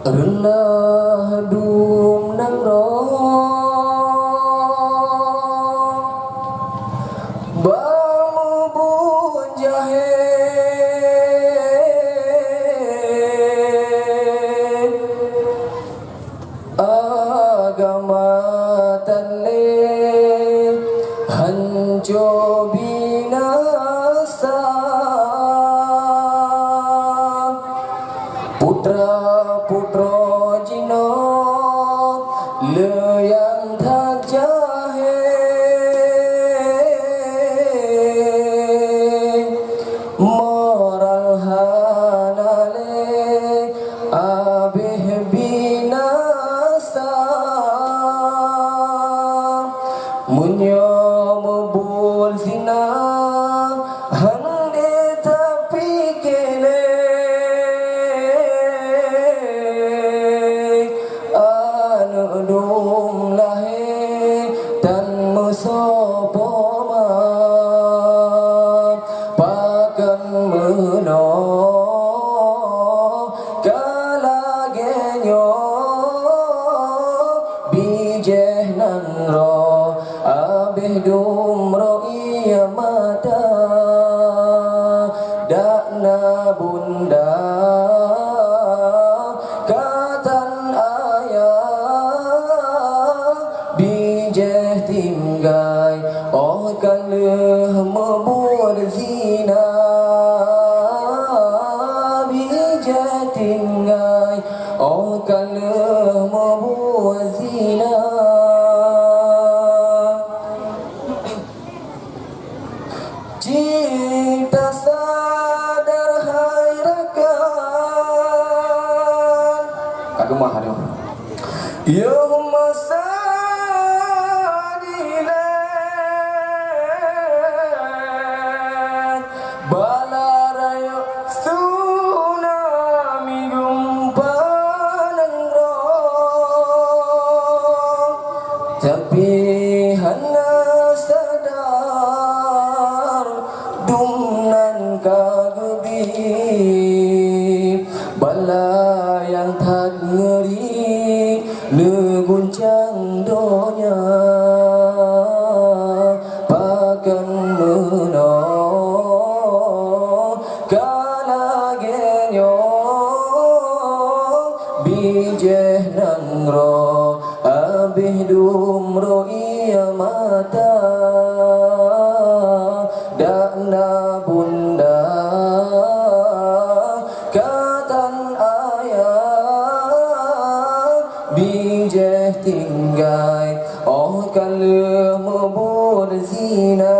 Rendah dum nang ro Bamu bun jahe Agama tanle Hanco binasa Putra putro jino Leyang thak jahe Moral hanale Abih binasa Munyo mebul zina Hande tapi kele Dum lahe dan musopoma pakan meno kalagenyo bijeh nan ro abeh dum ro iya mata dakna bunda bijeh tinggai oh kan membuat zina bijeh tinggai oh kan membuat zina cita sadar hai rakan kagumah aduh yo masa balarayo tsunami gumpanang ro tapi hana sadar dumnan kagebi bala yang tak ngeri neguncang donya pakan menang kalagenyo bijeh nang ro abih dumro iya mata dakna bunda katan ayah bijeh tinggai oh kalau mebur zina